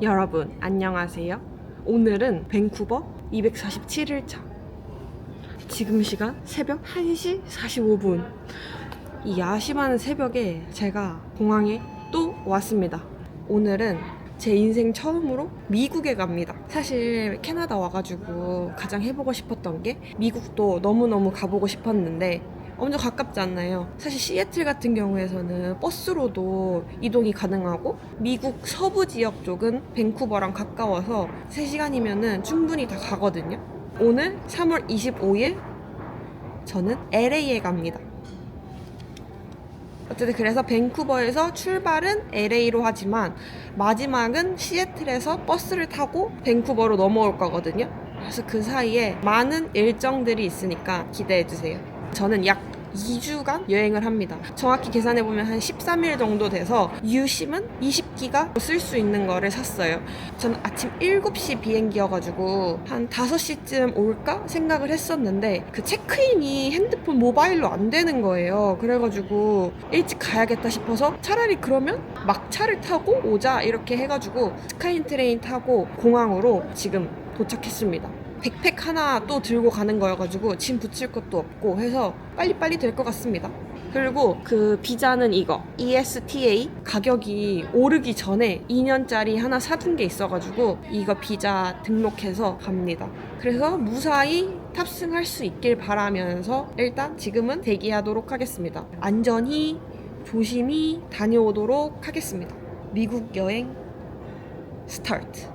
여러분 안녕하세요. 오늘은 밴쿠버 247일차. 지금 시간 새벽 1시 45분. 이 야심한 새벽에 제가 공항에 또 왔습니다. 오늘은 제 인생 처음으로 미국에 갑니다. 사실 캐나다 와가지고 가장 해보고 싶었던 게 미국도 너무너무 가보고 싶었는데 엄청 가깝지 않나요? 사실 시애틀 같은 경우에서는 버스로도 이동이 가능하고 미국 서부 지역 쪽은 밴쿠버랑 가까워서 3시간이면 충분히 다 가거든요. 오늘 3월 25일 저는 LA에 갑니다. 어쨌든 그래서 밴쿠버에서 출발은 LA로 하지만 마지막은 시애틀에서 버스를 타고 밴쿠버로 넘어올 거거든요. 그래서 그 사이에 많은 일정들이 있으니까 기대해주세요. 저는 약 2주간 여행을 합니다. 정확히 계산해보면 한 13일 정도 돼서 유심은 20기가 쓸 수 있는 거를 샀어요. 저는 아침 7시 비행기여가지고 한 5시쯤 올까 생각을 했었는데 그 체크인이 핸드폰 모바일로 안 되는 거예요. 그래가지고 일찍 가야겠다 싶어서 차라리 그러면 막차를 타고 오자 이렇게 해가지고 스카이 트레인 타고 공항으로 지금 도착했습니다. 백팩 하나 또 들고 가는 거여가지고 짐 붙일 것도 없고 해서 빨리빨리 될 것 같습니다. 그리고 그 비자는 이거 ESTA 가격이 오르기 전에 2년짜리 하나 사둔 게 있어가지고 이거 비자 등록해서 갑니다. 그래서 무사히 탑승할 수 있길 바라면서 일단 지금은 대기하도록 하겠습니다. 안전히 조심히 다녀오도록 하겠습니다. 미국 여행 스타트.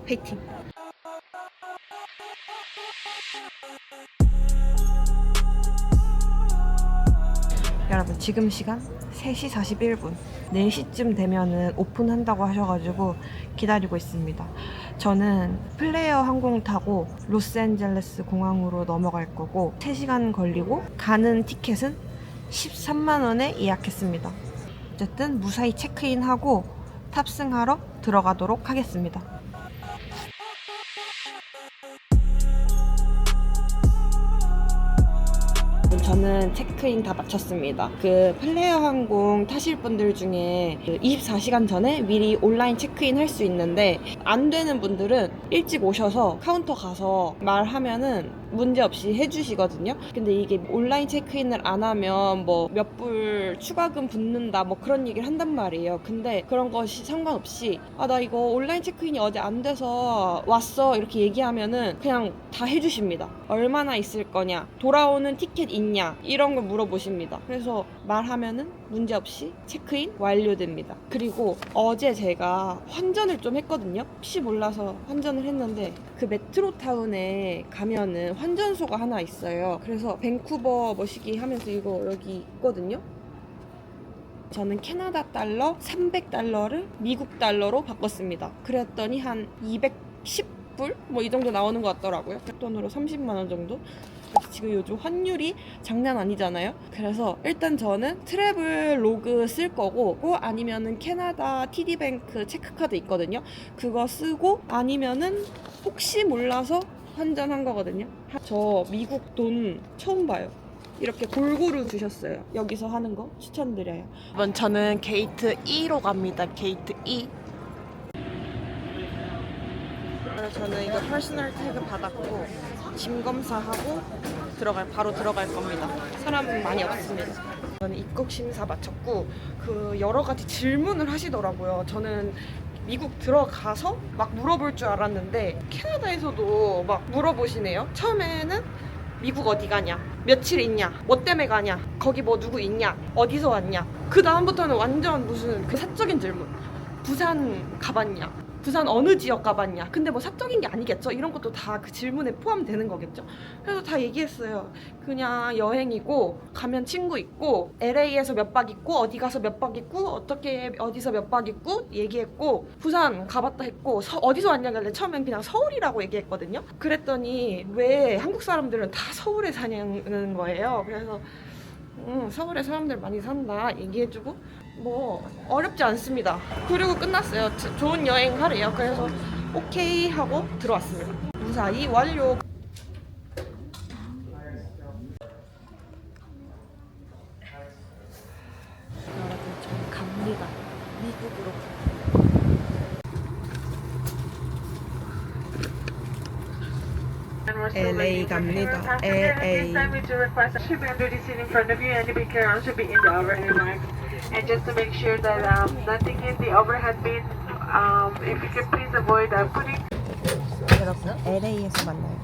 화이팅! 여러분 지금 시간 3시 41분 4시쯤 되면은 오픈한다고 하셔가지고 기다리고 있습니다. 저는 플레이어 항공 타고 로스앤젤레스 공항으로 넘어갈 거고 3시간 걸리고 가는 티켓은 13만 원에 예약했습니다. 어쨌든 무사히 체크인하고 탑승하러 들어가도록 하겠습니다. 저는 체크인 다 마쳤습니다. 그 플레이어 항공 타실 분들 중에 24시간 전에 미리 온라인 체크인 할 수 있는데 안 되는 분들은 일찍 오셔서 카운터 가서 말하면은 문제없이 해주시거든요. 근데 이게 온라인 체크인을 안 하면 뭐 몇 불 추가금 붙는다 뭐 그런 얘기를 한단 말이에요. 근데 그런 것이 상관없이 나 이거 온라인 체크인이 어제 안 돼서 왔어 이렇게 얘기하면은 그냥 다 해주십니다. 얼마나 있을 거냐, 돌아오는 티켓 있냐 이런 걸 물어보십니다. 그래서 말하면은 문제없이 체크인 완료됩니다. 그리고 어제 제가 환전을 좀 했거든요. 혹시 몰라서 환전을 했는데 그 메트로타운에 가면은 환전소가 하나 있어요. 그래서 밴쿠버 뭐시기 하면서 이거 여기 있거든요. 저는 캐나다 달러 300달러를 미국 달러로 바꿨습니다. 그랬더니 한 210불? 뭐 이 정도 나오는 것 같더라고요. 그 돈으로 30만 원 정도? 지금 요즘 환율이 장난 아니잖아요. 그래서 일단 저는 트래블 로그 쓸 거고 아니면은 캐나다 TD뱅크 체크카드 있거든요. 그거 쓰고 아니면은 혹시 몰라서 환전한 거거든요. 저 미국 돈 처음 봐요. 이렇게 골고루 주셨어요. 여기서 하는 거 추천드려요. 이번 저는 게이트 E로 갑니다. 게이트 E. 저는 이거 퍼스널 태그 받았고 짐 검사하고 바로 들어갈 겁니다. 사람 많이 없습니다. 저는 입국 심사 마쳤고 그 여러 가지 질문을 하시더라고요. 저는 미국 들어가서 막 물어볼 줄 알았는데 캐나다에서도 막 물어보시네요. 처음에는 미국 어디 가냐, 며칠 있냐, 뭐 때문에 가냐, 거기 뭐 누구 있냐, 어디서 왔냐. 그 다음부터는 완전 무슨 그 사적인 질문. 부산 가봤냐, 부산 어느 지역 가봤냐. 근데 뭐 사적인 게 아니겠죠. 이런 것도 다 그 질문에 포함되는 거겠죠. 그래서 다 얘기했어요. 그냥 여행이고 가면 친구 있고 LA에서 몇 박 있고 어디 가서 몇 박 있고 어떻게 어디서 몇 박 있고 얘기했고 부산 가봤다 했고 어디서 왔냐길래 처음엔 그냥 서울이라고 얘기했거든요. 그랬더니 왜 한국 사람들은 다 서울에 사냐는 거예요. 그래서 서울에 사람들 많이 산다 얘기해주고 뭐 어렵지 않습니다. 그리고 끝났어요. 좋은 여행 하래요. 그래서 오케이 하고 들어왔습니다. 무사히 완료. 여러분 저 갑니다. 미국으로. LA 갑니다. LA. Should be under the seat in front of you, and the big carry-on should be in the overhead marks. And just to make sure that nothing in the overhead bin, if you could please avoid putting. 여러분 LA에서 만나요.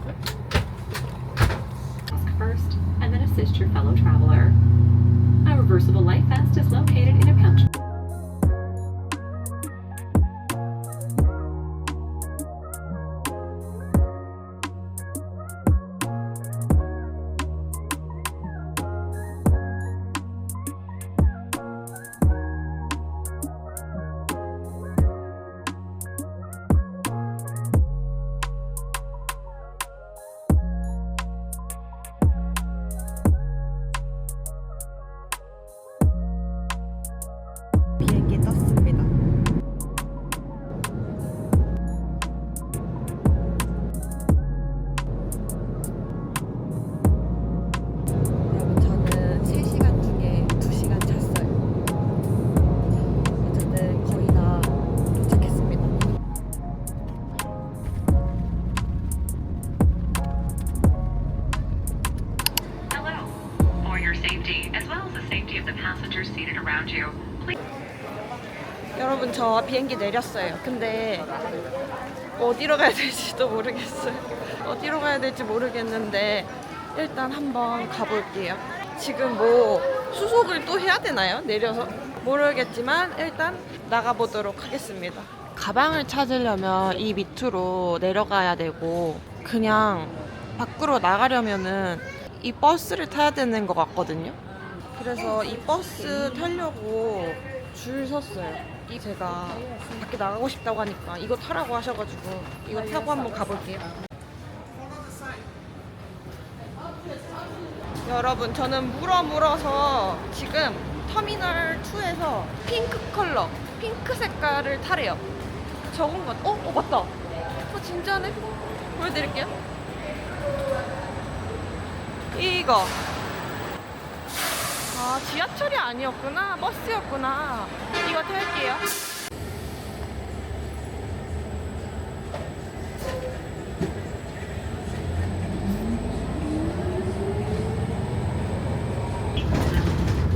First, and then assist your fellow traveler. A reversible life vest is located in a pouch. 비행기 떴습니다. 여러분 저는 3시간 중에 2시간 잤어요. 어쨌든 거의 다 도착했습니다. Hello. For your safety, as well as the safety of the passengers seated around you, please. 여러분 저 비행기 내렸어요. 근데 어디로 가야 될지도 모르겠어요. 어디로 가야 될지 모르겠는데 일단 한번 가볼게요. 지금 뭐 수속을 또 해야 되나요? 내려서? 모르겠지만 일단 나가보도록 하겠습니다. 가방을 찾으려면 이 밑으로 내려가야 되고 그냥 밖으로 나가려면은 이 버스를 타야 되는 것 같거든요. 그래서 이 버스 타려고 줄 섰어요. 제가 밖에 나가고 싶다고 하니까 이거 타라고 하셔가지고 이거 타고 한번 가볼게요. 여러분 저는 물어서 지금 터미널 2에서 핑크 컬러, 핑크 색깔을 타래요. 적은 건 맞다. 진짜네. 보여드릴게요. 이거. 아, 지하철이 아니었구나. 버스였구나. 이거 탈게요.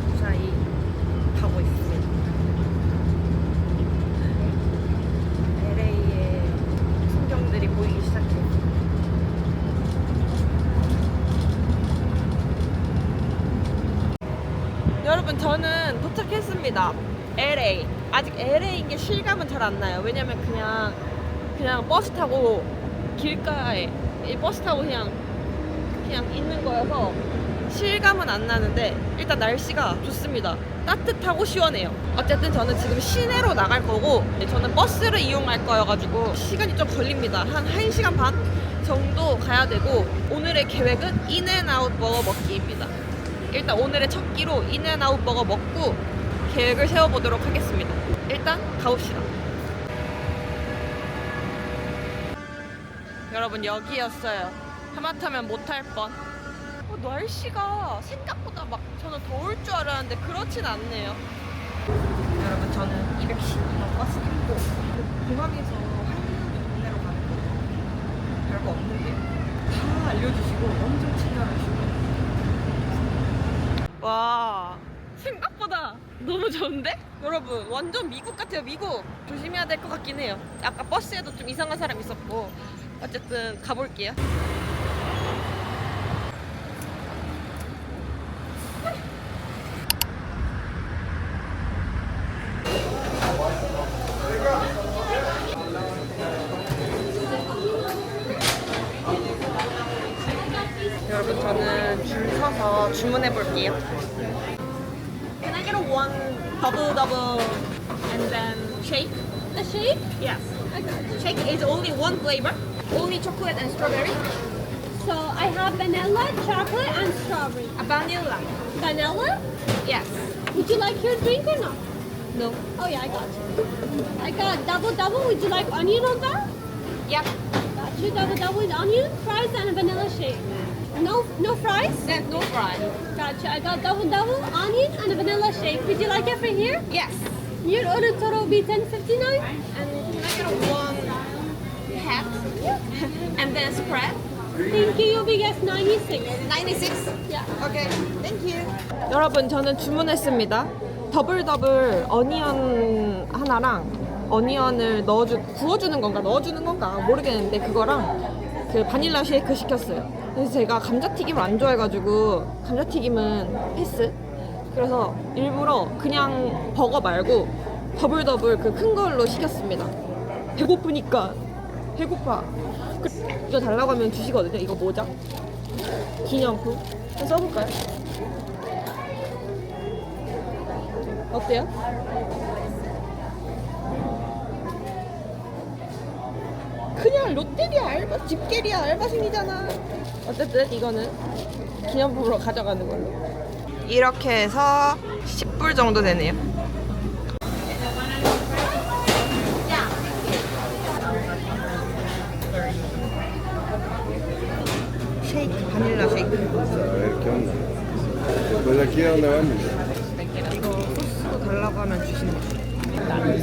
무사히 가고 있습니다. LA의 풍경들이 보이기 시작해요. 여러분 저는 도착했습니다. LA. 아직 LA인 게 실감은 잘 안 나요. 왜냐면 그냥 버스 타고 길가에 버스 타고 그냥 있는 거여서 실감은 안 나는데 일단 날씨가 좋습니다. 따뜻하고 시원해요. 어쨌든 저는 지금 시내로 나갈 거고 저는 버스를 이용할 거여가지고 시간이 좀 걸립니다. 한 1시간 반 정도 가야 되고 오늘의 계획은 인앤아웃 버거 먹기입니다. 일단 오늘의 첫 끼로 인앤아웃 버거 먹고 계획을 세워보도록 하겠습니다. 일단 가봅시다. 여러분 여기였어요. 하마터면 못할 뻔. 날씨가 생각보다 막 저는 더울 줄 알았는데 그렇진 않네요. 여러분 저는 212번 버스 탔고 공항에서 한강 동네로 가는 거 별거 없는데 다 알려주시고 엄청 친절하시고 와 생각보다 너무 좋은데? 여러분 완전 미국 같아요. 미국. 조심해야 될 것 같긴 해요. 아까 버스에도 좀 이상한 사람 있었고 어쨌든 가볼게요. 여러분 저는 줄 서서 주문해 볼게요. Can I get a one double and then shake? A shake? Yes. Okay. Shake is only one flavor, only chocolate and strawberry. So I have vanilla, chocolate, and strawberry. A vanilla. Vanilla? Yes. Would you like your drink or not? No. Oh yeah, I got you. I got double. Would you like onion on that? Yep. Got you double with onion, fries, and a vanilla shake. No fries? Then no fry. Gotcha. I got double, onion, and a vanilla shake. Would you like it for here? Yes. Your order total will be $10.59. And can I get a one hat and then spread? Thank you. You'll be guest 96. 96? Yeah. 오케이, 땡큐. 여러분, 저는 주문했습니다. 더블 어니언 하나랑 어니언을 구워주는 건가 넣어주는 건가 모르겠는데 그거랑 그 바닐라 쉐이크 시켰어요. 그래서 제가 감자튀김을 안 좋아해가지고 감자튀김은 패스. 그래서 일부러 그냥 버거 말고 더블 그 큰 걸로 시켰습니다. 배고프니까. 배고파. 이거 달라고 하면 주시거든요. 이거 모자. 기념품. 한번 써볼까요? 어때요? 그냥 롯데리아 집게리아 알바생이잖아. 어쨌든 이거는 기념품으로 가져가는 걸로. 이렇게 해서 10불 정도 되네요. 쉐이크, 바닐라 쉐이크. A ver qué onda. Después de aquí, ¿a dónde vamos? 이거 소스도 달라고 하면 주신대.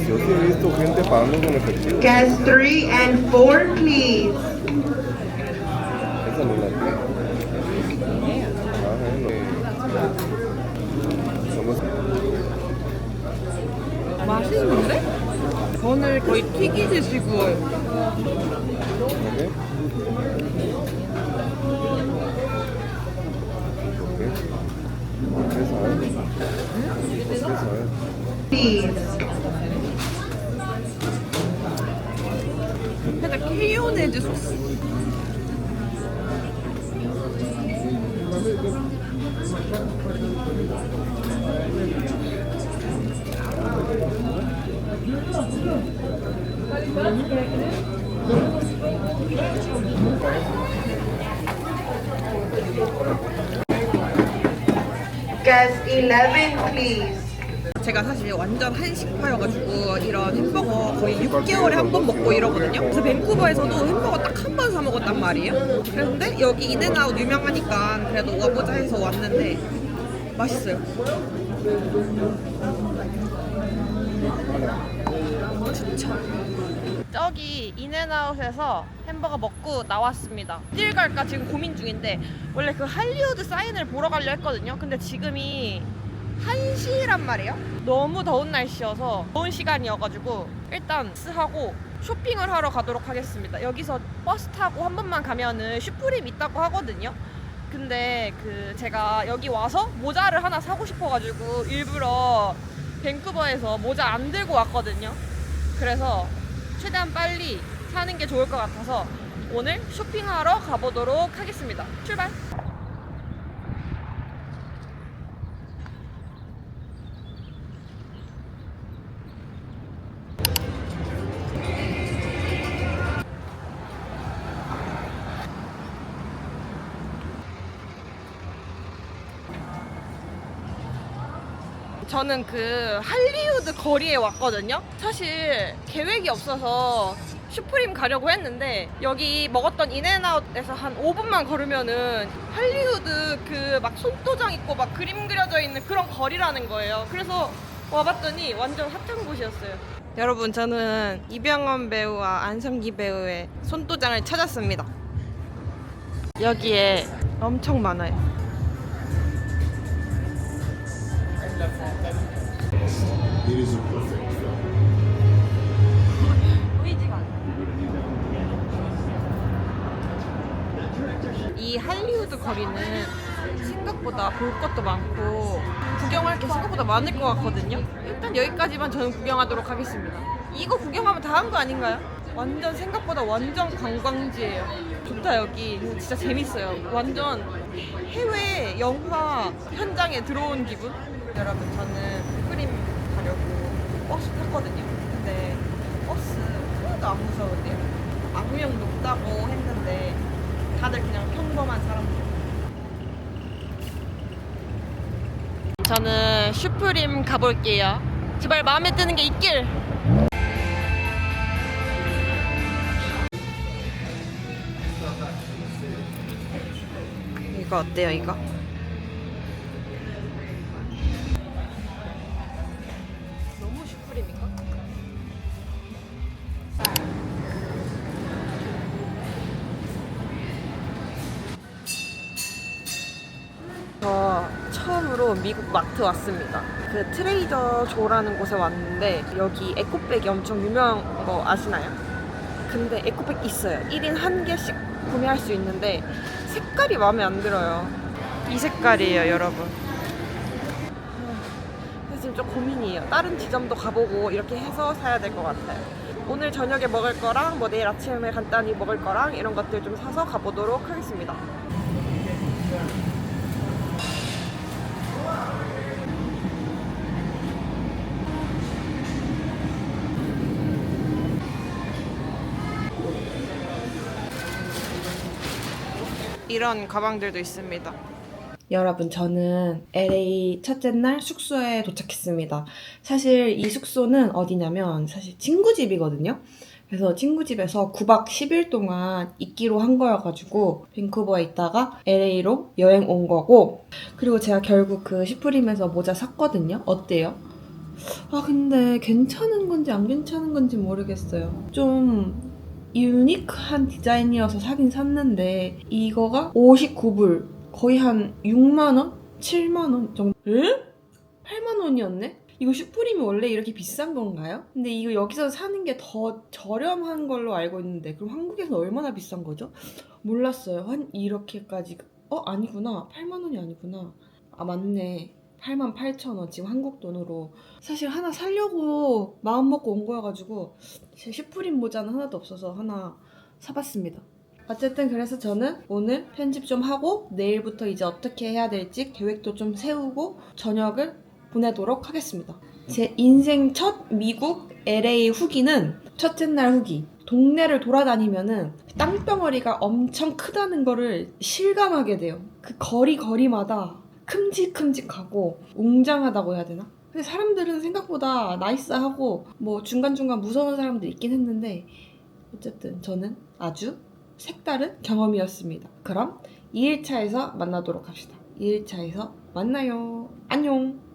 Yo sí he visto gente pagando con efectivo. Guest 3 and 4, please. Esa no la tengo. Somos... 맛있는데? 전을 거의 튀기듯이 구워요. ¿Ok? ¿Qué sabes? ¿Qué sabes? Please. 살짝 케요네즈 소스. Guest 11, please. 제가 사실 완전 한식파여가지고 이런 햄버거 거의 6개월에 한 번 먹고 이러거든요. 그래서 밴쿠버에서도 햄버거 딱 한 번 사 먹었단 말이에요. 그런데 여기 인앤아웃 유명하니까 그래도 와보자 해서 왔는데 맛있어요. 진짜. 저기 인앤아웃에서 햄버거 먹고 나왔습니다. 어딜 갈까 지금 고민 중인데 원래 그 할리우드 사인을 보러 가려 했거든요. 근데 지금이 1시란 말이에요. 너무 더운 날씨여서 더운 시간이어가지고 일단 하고 쇼핑을 하러 가도록 하겠습니다. 여기서 버스 타고 한 번만 가면은 슈프림 있다고 하거든요. 근데 그 제가 여기 와서 모자를 하나 사고 싶어가지고 일부러 밴쿠버에서 모자 안 들고 왔거든요. 그래서 최대한 빨리 사는 게 좋을 것 같아서 오늘 쇼핑하러 가보도록 하겠습니다. 출발! 저는 그 할리우드 거리에 왔거든요. 사실 계획이 없어서 슈프림 가려고 했는데 여기 먹었던 인앤아웃에서 한 5분만 걸으면은 할리우드 그 막 손도장 있고 막 그림 그려져 있는 그런 거리라는 거예요. 그래서 와봤더니 완전 핫한 곳이었어요. 여러분, 저는 이병헌 배우와 안성기 배우의 손도장을 찾았습니다. 여기에 엄청 많아요. 이 할리우드 거리는 생각보다 볼 것도 많고 구경할 게 생각보다 많을 것 같거든요. 일단 여기까지만 저는 구경하도록 하겠습니다. 이거 구경하면 다 한 거 아닌가요? 완전 생각보다 완전 관광지예요. 좋다. 여기 진짜 재밌어요. 완전 해외 영화 현장에 들어온 기분? 여러분, 저는 슈프림 가려고 버스 탔거든요. 근데 버스 하나도 안 무서운데요. 악명 높다고 했는데 다들 그냥 평범한 사람들. 저는 슈프림 가볼게요. 제발 마음에 드는 게 있길. 이거 어때요, 이거? 너무 슈프림인가? 미국 마트 왔습니다. 그 트레이더 조라는 곳에 왔는데 여기 에코백이 엄청 유명한 거 아시나요? 근데 에코백 있어요. 1인 1개씩 구매할 수 있는데 색깔이 마음에 안 들어요. 이 색깔이에요, 여러분. 그래서 지금 좀 고민이에요. 다른 지점도 가보고 이렇게 해서 사야 될 것 같아요. 오늘 저녁에 먹을 거랑 뭐 내일 아침에 간단히 먹을 거랑 이런 것들 좀 사서 가보도록 하겠습니다. 이런 가방들도 있습니다. 여러분, 저는 LA 첫째 날 숙소에 도착했습니다. 사실 이 숙소는 어디냐면 사실 친구 집이거든요. 그래서 친구 집에서 9박 10일 동안 있기로 한 거여가지고 밴쿠버에 있다가 LA로 여행 온 거고, 그리고 제가 결국 그 슈프림에서 모자 샀거든요. 어때요? 아, 근데 괜찮은 건지 안 괜찮은 건지 모르겠어요. 좀 유니크한 디자인이어서 사긴 샀는데 이거가 59불, 거의 한 6만원? 7만원 정도. 에? 8만원이었네? 이거 슈프림이 원래 이렇게 비싼 건가요? 근데 이거 여기서 사는 게 더 저렴한 걸로 알고 있는데 그럼 한국에서는 얼마나 비싼 거죠? 몰랐어요. 한 이렇게까지. 아니구나. 8만원이 아니구나. 아, 맞네. 88,000원. 지금 한국 돈으로. 사실 하나 사려고 마음 먹고 온 거여가지고 제 슈프림 모자는 하나도 없어서 하나 사봤습니다. 어쨌든 그래서 저는 오늘 편집 좀 하고 내일부터 이제 어떻게 해야 될지 계획도 좀 세우고 저녁을 보내도록 하겠습니다. 제 인생 첫 미국 LA 후기는 첫째 날 후기. 동네를 돌아다니면은 땅덩어리가 엄청 크다는 거를 실감하게 돼요. 그 거리마다 큼직큼직하고 웅장하다고 해야 되나? 근데 사람들은 생각보다 나이스하고 뭐 중간중간 무서운 사람도 있긴 했는데 어쨌든 저는 아주 색다른 경험이었습니다. 그럼 2일차에서 만나도록 합시다. 2일차에서 만나요. 안녕.